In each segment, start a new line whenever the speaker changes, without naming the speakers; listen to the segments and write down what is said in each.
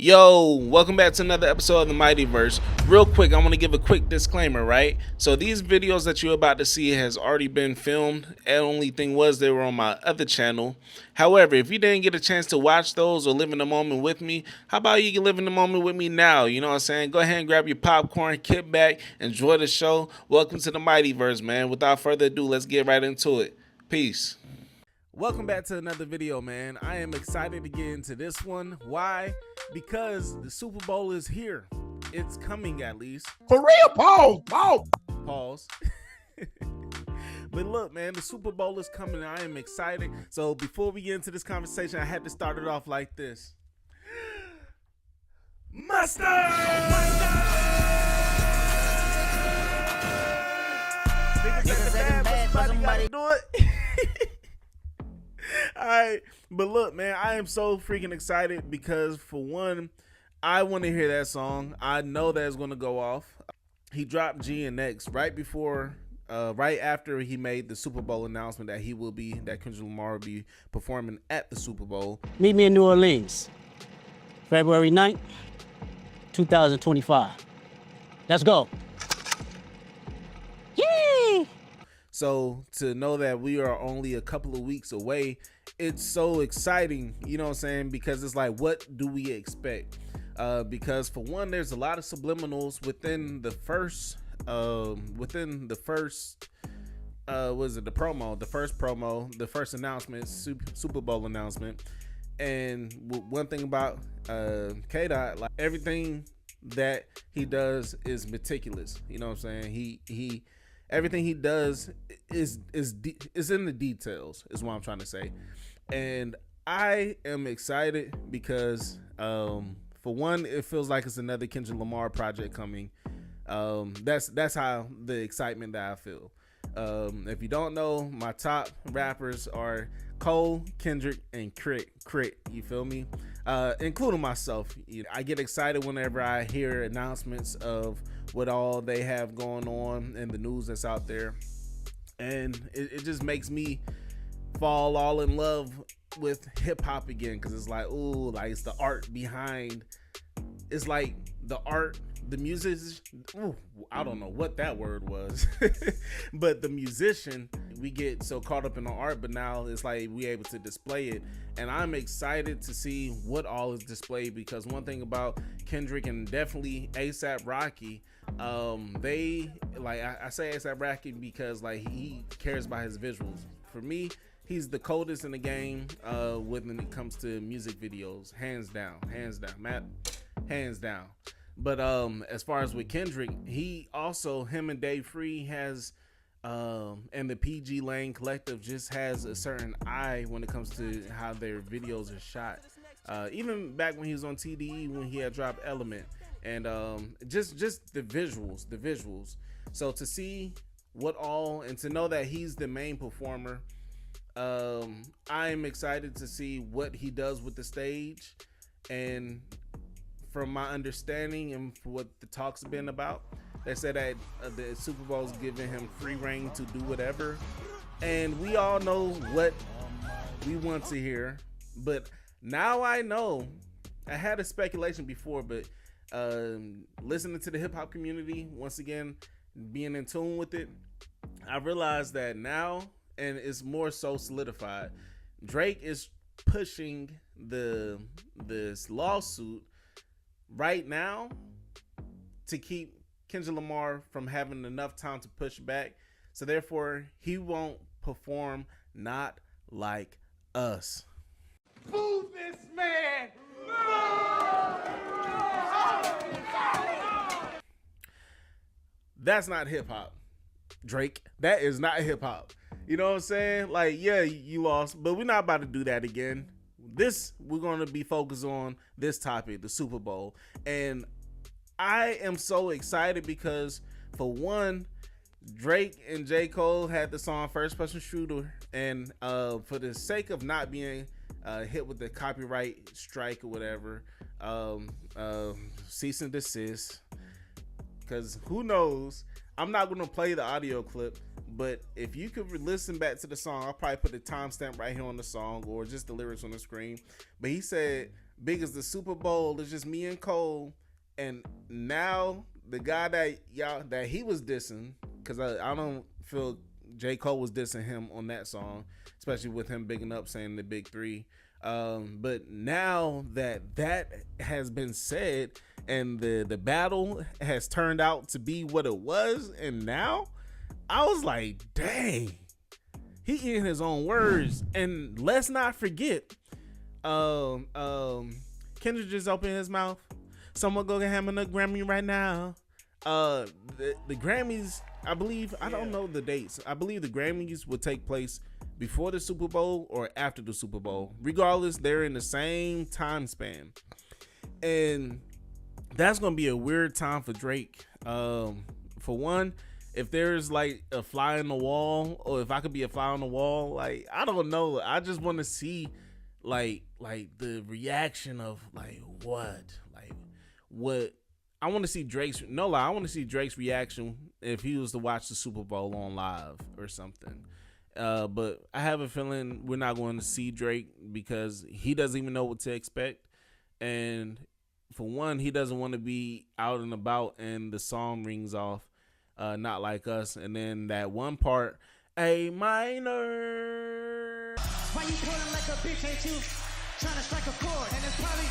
Yo, welcome back to another episode of the Mightyverse. Real quick, I want to give a quick disclaimer, right? So these videos that you're about to see has already been filmed. The only thing was they were on my other channel. However, if you didn't get a chance to watch those or live in the moment with me, how about you can live in the moment with me now? You know what I'm saying? Go ahead and grab your popcorn, kick back, enjoy the show. Welcome to the Mightyverse, man. Without further ado, let's get right into it. Peace. Welcome back to another video, man. I am excited to get into this one. Why? Because the Super Bowl is here. It's coming, at least.
For real, pause.
But look, man, the Super Bowl is coming. I am excited. So before we get into this conversation, I had to start it off like this. Mustard! Somebody do it. Alright, but look, man, I am so freaking excited because for one, I want to hear that song. I know that it's going to go off. He dropped G and X right after he made the Super Bowl announcement that Kendrick Lamar will be performing at the Super Bowl.
Meet me in New Orleans, February 9th, 2025. Let's go. Yay!
So to know that we are only a couple of weeks away, it's so exciting, you know what I'm saying? Because it's like, what do we expect? Because for one, there's a lot of subliminals within the first the first announcement, Super Bowl announcement. And one thing about K-Dot, like everything that he does is meticulous. You know what I'm saying? Everything he does is in the details, is what I'm trying to say. And I am excited because for one, it feels like it's another Kendrick Lamar project coming. That's how the excitement that I feel. If you don't know, my top rappers are Cole, Kendrick, and Crit. You feel me? Including myself. I get excited whenever I hear announcements of what all they have going on and the news that's out there, and it just makes me fall all in love with hip-hop again, because it's like, ooh, like it's the art behind, it's like the art, the music, ooh, I don't know what that word was but the musician, we get so caught up in the art, but now it's like we able to display it, and I'm excited to see what all is displayed. Because one thing about Kendrick and definitely A$AP Rocky, they like, I say A$AP Rocky because like he cares about his visuals. For me, he's the coldest in the game when it comes to music videos, hands down, Matt, hands down. But as far as with Kendrick, him and Dave Free has and the PG Lane Collective just has a certain eye when it comes to how their videos are shot. Even back when he was on TDE, when he had dropped Element, and just the visuals. So to see what all, and to know that he's the main performer, I'm excited to see what he does with the stage. And from my understanding and what the talks have been about, they said that the Super Bowl is giving him free reign to do whatever, and we all know what we want to hear. But now I know, I had a speculation before, but listening to the hip hop community once again, being in tune with it, I realized that now, and it's more so solidified, Drake is pushing this lawsuit right now to keep Kendrick Lamar from having enough time to push back, so therefore he won't perform Not Like Us.
Boo this man!
That's not hip hop, Drake. That is not hip hop. You know what I'm saying? Like, yeah, you lost, but we're not about to do that again. We're going to be focused on this topic, the Super Bowl. And I am so excited because, for one, Drake and J. Cole had the song First Person Shooter, and for the sake of not being hit with the copyright strike or whatever, cease and desist, because who knows, I'm not going to play the audio clip, but if you could listen back to the song, I'll probably put the timestamp right here on the song or just the lyrics on the screen. But he said, big as the Super Bowl. It's just me and Cole, and now the guy that he was dissing, because I don't feel J. Cole was dissing him on that song, especially with him bigging up saying the big three. But now that has been said and the battle has turned out to be what it was, and now I was like, dang, he eating his own words. And let's not forget, Kendrick just opened his mouth. Someone go get him a Grammy right now. The Grammys, I believe, I don't know the dates. I believe the Grammys will take place before the Super Bowl or after the Super Bowl. Regardless, they're in the same time span. And that's going to be a weird time for Drake. For one, if there's like a fly on the wall, or if I could be a fly on the wall, like, I don't know. I just want to see like the reaction of like what I want to see Drake's, no lie, I want to see Drake's reaction if he was to watch the Super Bowl on live or something. But I have a feeling we're not going to see Drake because he doesn't even know what to expect. And for one, he doesn't want to be out and about and the song rings off, not like us. And then that one part, A minor.
Why you pulling like a bitch, ain't you? Trying to strike a chord, and it's probably...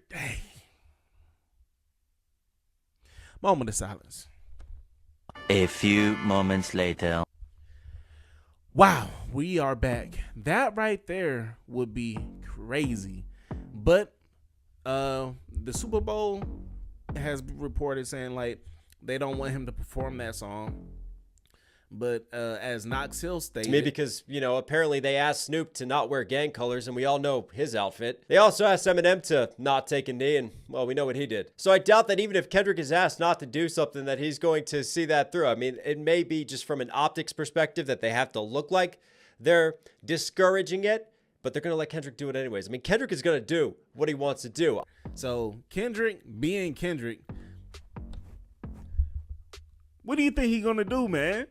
Dang. Moment of silence.
A few moments later.
Wow, we are back. That right there would be crazy. But the Super Bowl has reported saying like they don't want him to perform that song. But as Knox Hill stated,
maybe because, apparently they asked Snoop to not wear gang colors, and we all know his outfit. They also asked Eminem to not take a knee, and, well, we know what he did. So I doubt that even if Kendrick is asked not to do something, that he's going to see that through. I mean, it may be just from an optics perspective that they have to look like they're discouraging it, but they're going to let Kendrick do it anyways. I mean, Kendrick is going to do what he wants to do.
So Kendrick being Kendrick, what do you think he's going to do, man?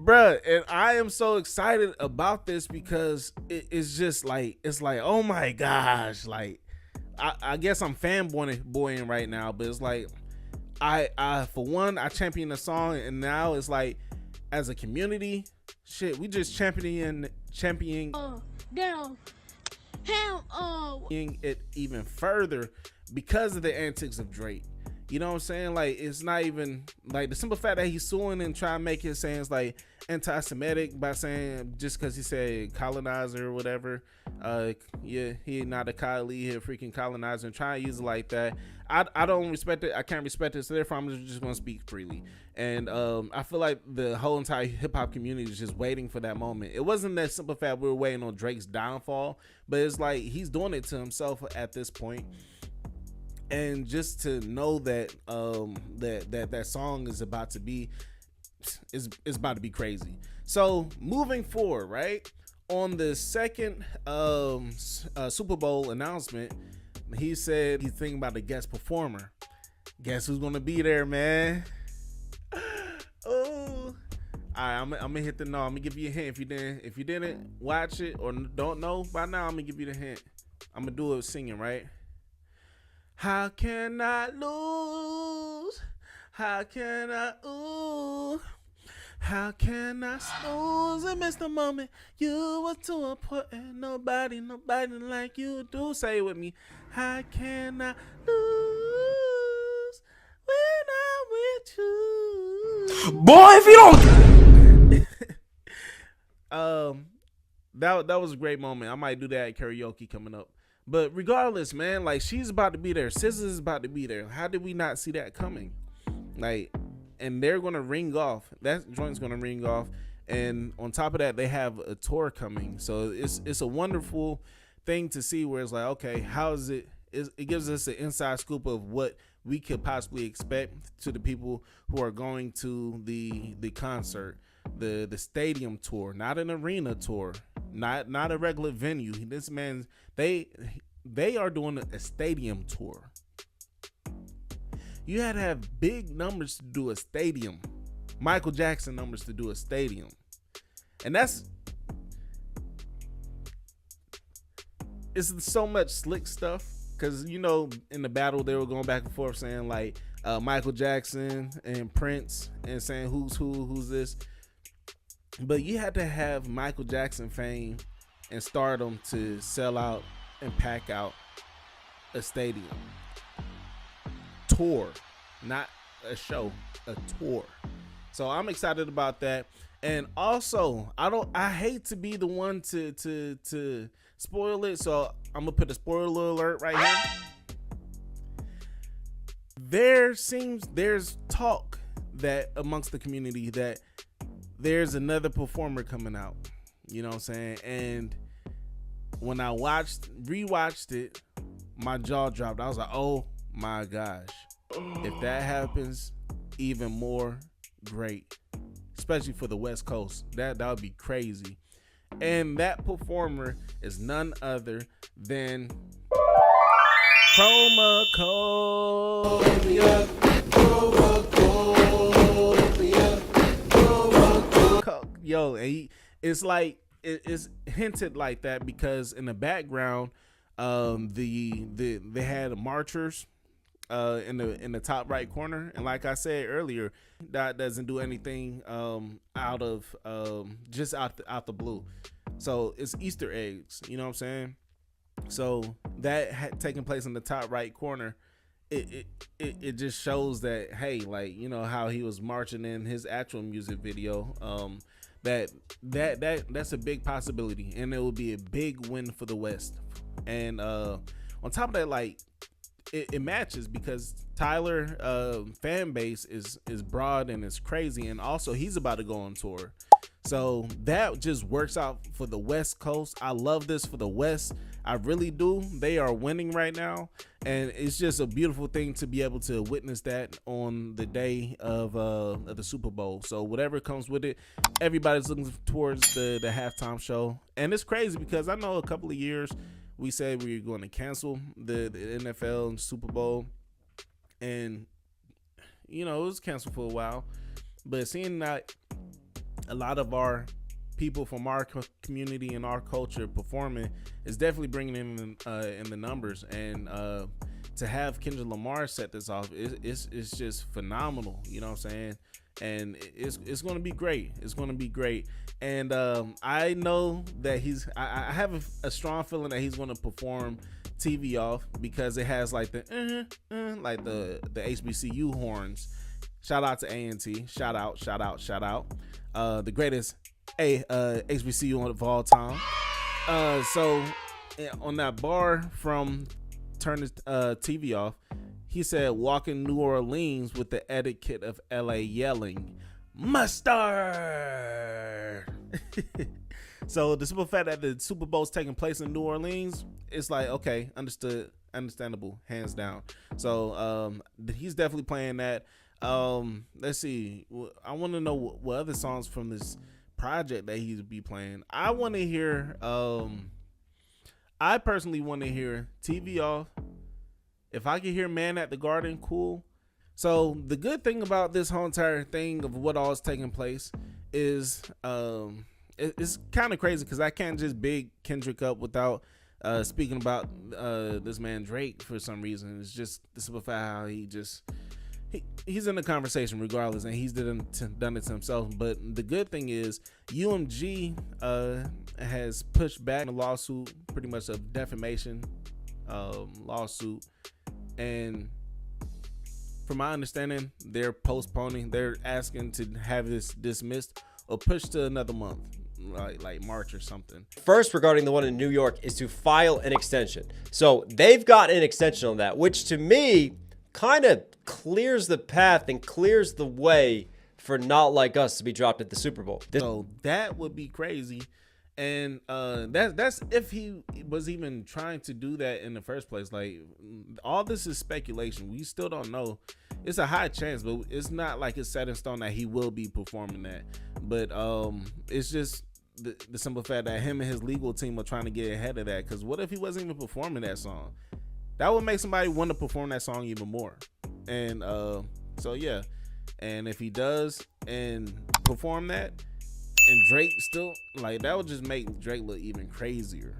Bruh, and I am so excited about this because it's just like, oh my gosh, like I guess I'm fanboying right now, but it's like I for one, I champion the song, and now it's like as a community, shit, we just championing it even further because of the antics of Drake. You know what I'm saying? Like, it's not even like the simple fact that he's suing and trying to make his sayings like anti-Semitic by saying just because he said colonizer or whatever. Yeah, he not a collie, he a freaking colonizer, and trying to use it like that. I don't respect it. I can't respect it. So therefore, I'm just going to speak freely. And I feel like the whole entire hip hop community is just waiting for that moment. It wasn't that simple fact we were waiting on Drake's downfall, but it's like he's doing it to himself at this point. And just to know that that song is about to be about to be crazy. So moving forward, right, on the second Super Bowl announcement, he said he's thinking about the guest performer. Guess who's gonna be there, man? Oh, all right, I'm gonna hit the no. I'm gonna give you a hint. If you didn't watch it or don't know by now, I'm gonna give you the hint. I'm gonna do it singing, right? How can I lose? How can I ooh? How can I snooze and miss the moment? You were too important. Nobody like you do. Say it with me. How can I lose when I'm with you?
Boy, if you
don't. That was a great moment. I might do that at karaoke coming up. But regardless, man, like she's about to be there. SZA is about to be there. How did we not see that coming? Like, and they're gonna ring off. That joint's gonna ring off. And on top of that, they have a tour coming. So it's a wonderful thing to see where it's like, okay, how is it? It gives us an inside scoop of what we could possibly expect to the people who are going to the concert, the stadium tour, not an arena tour, not a regular venue. This man, they are doing a stadium tour. You had to have big numbers to do a stadium. Michael Jackson numbers to do a stadium. And it's so much slick stuff. Because, you know, in the battle, they were going back and forth saying, like, Michael Jackson and Prince and saying who's this. But you had to have Michael Jackson fame and stardom to sell out and pack out a stadium. Tour, not a show, a tour. So I'm excited about that. And also, I hate to be the one to spoil it, so I'm gonna put a spoiler alert right here. There's talk that amongst the community that there's another performer coming out. You know what I'm saying? And when I rewatched it, my jaw dropped. I was like, oh my gosh. If that happens, even more great. Especially for the West Coast. That would be crazy. And that performer is none other than Chroma Code. Yo, it's like it's hinted like that because in the background, they had marchers in the top right corner, and like I said earlier, that doesn't do anything out of just out the blue. So it's Easter eggs, you know what I'm saying? So that had taken place in the top right corner. It just shows that, hey, like, you know how he was marching in his actual music video. That's a big possibility, and it will be a big win for the West. And on top of that, like, it matches because Tyler fan base is broad and it's crazy, and also he's about to go on tour. So that just works out for the West Coast. I love this for the West. I really do. They are winning right now, and it's just a beautiful thing to be able to witness that on the day of the Super Bowl. So whatever comes with it, everybody's looking towards the halftime show. And it's crazy because I know a couple of years we said we were going to cancel the NFL and Super Bowl, and you know, it was canceled for a while. But seeing that a lot of our people from our community and our culture performing is definitely bringing in the numbers. And to have Kendrick Lamar set this off, it's just phenomenal. You know what I'm saying? And it's going to be great. It's going to be great. And I know that I have a strong feeling that he's going to perform TV off because it has like the like the HBCU horns. Shout out to A&T. Shout out. The greatest HBCU of all time. So on that bar from Turn the TV Off, he said, walking New Orleans with the etiquette of LA yelling, mustard. So the simple fact that the Super Bowl's taking place in New Orleans, it's like, okay, understandable, hands down. So he's definitely playing that. Let's see. I want to know what other songs from this project that he'd be playing. I want to hear. I personally want to hear TV Off. If I could hear Man at the Garden, cool. So the good thing about this whole entire thing of what all is taking place is it's kind of crazy because I can't just big Kendrick up without speaking about this man Drake for some reason. It's just the simple fact how he's in the conversation regardless, and he's done it to himself. But the good thing is UMG has pushed back the lawsuit, pretty much a defamation lawsuit, and from my understanding, they're asking to have this dismissed or pushed to another month, like March or something.
First, regarding the one in New York, is to file an extension. So they've got an extension on that, which to me kind of clears the path and clears the way for Not Like Us to be dropped at the Super Bowl.
So that would be crazy. And that's if he was even trying to do that in the first place. Like, all this is speculation. We still don't know. It's a high chance, but it's not like it's set in stone that he will be performing that. But it's just the simple fact that him and his legal team are trying to get ahead of that. Because what if he wasn't even performing that song? That would make somebody want to perform that song even more. And so yeah, and if he does and perform that, and Drake still, like, that would just make Drake look even crazier.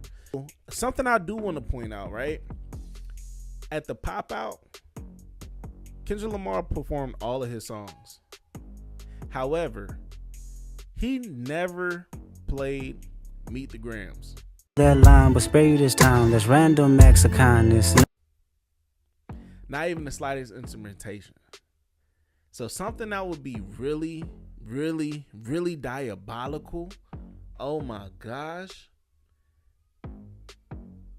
Something I do want to point out, right? At the pop out, Kendrick Lamar performed all of his songs. However, he never played Meet the Grams.
That line, but spare you this time. That's random acts of kindness.
Not even the slightest instrumentation. So something that would be really, really, really diabolical. Oh my gosh.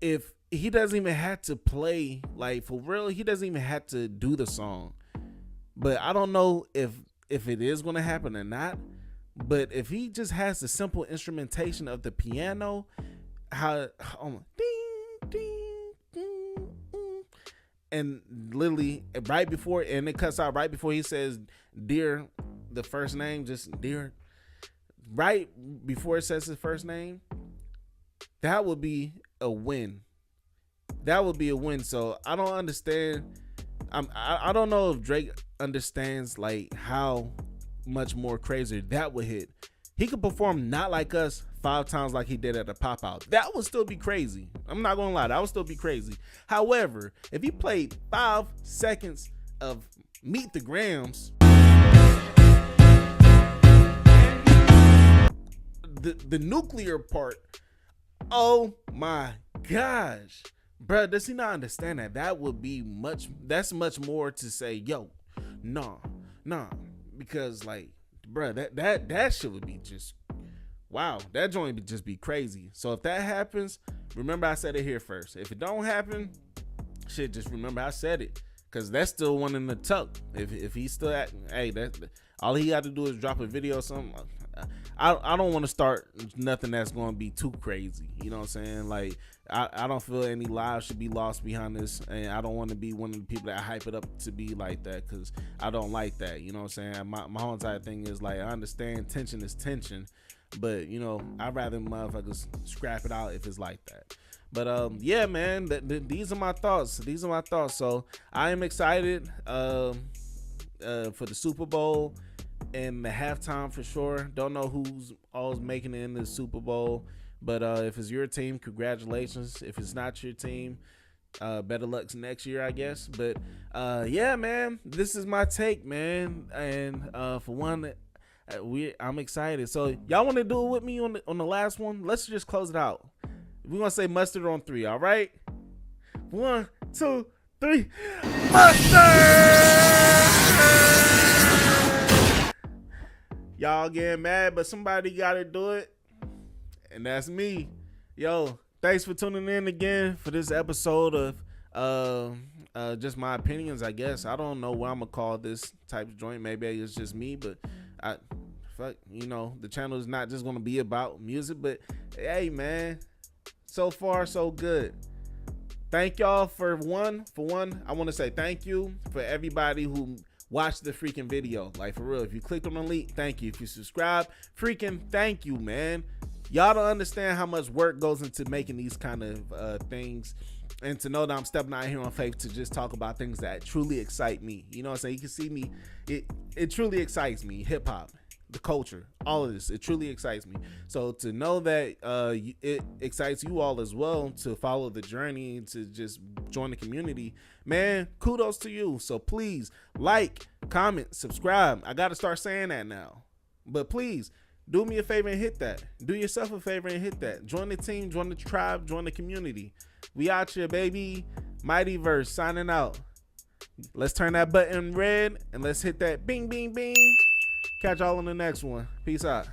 If he doesn't even have to play, like, for real, he doesn't even have to do the song. But I don't know if it is going to happen or not. But if he just has the simple instrumentation of the piano, ding, ding, ding, ding, and literally right before, and it cuts out right before he says dear, the first name, just dear, right before it says his first name, that would be a win. That would be a win. So I don't understand. I don't know if Drake understands like how much more crazier that would hit. He could perform Not Like Us 5 times like he did at the pop out. That would still be crazy. I'm not gonna lie, that would still be crazy. However, if he played 5 seconds of Meet the Grams, the nuclear part, oh my gosh, bruh, does he not understand that? That would be that's much more to say, yo, nah, because like, bruh, that shit would be just, wow, that joint would just be crazy. So if that happens, remember I said it here first. If it don't happen, shit, just remember I said it, because that's still one in the tuck. If he's still at, hey, that all he got to do is drop a video or something. I don't want to start nothing that's going to be too crazy. You know what I'm saying? Like, I don't feel any lives should be lost behind this, and I don't want to be one of the people that hype it up to be like that, because I don't like that. You know what I'm saying? My whole entire thing is like, I understand tension is tension, but you know, I'd rather motherfuckers scrap it out if it's like that. But yeah, man, these are my thoughts. So I am excited for the Super Bowl and the halftime for sure. Don't know who's always making it in the Super Bowl, but if it's your team, congratulations. If it's not your team, better luck next year, I guess. But yeah, man, this is my take, man. And for one, I'm excited. So y'all want to do it with me on the last one? Let's just close it out. We're gonna say mustard on 3. All right, 1, 2, 3, mustard. Y'all getting mad, but somebody gotta do it, and that's me. Yo, thanks for tuning in again for this episode of just my opinions, I guess. I don't know what I'm gonna call this type of joint. Maybe it's just me, but you know, the channel is not just gonna be about music. But hey, man, so far so good. Thank y'all for one. I want to say thank you for everybody who watch the freaking video. Like, for real, if you clicked on the link, thank you. If you subscribe, freaking thank you, man. Y'all don't understand how much work goes into making these kind of things, and to know that I'm stepping out here on faith to just talk about things that truly excite me. You know what I'm saying? You can see me, it truly excites me. Hip hop, the culture, all of this, it truly excites me. So to know that it excites you all as well, to follow the journey, to just join the community, man, kudos to you. So please like, comment, subscribe. I gotta start saying that now, but please do me a favor and hit that. Do yourself a favor and hit that. Join the team, join the tribe, join the community. We out here, baby. Mighty Verse signing out. Let's turn that button red and let's hit that bing, bing, bing. Catch y'all on the next one. Peace out.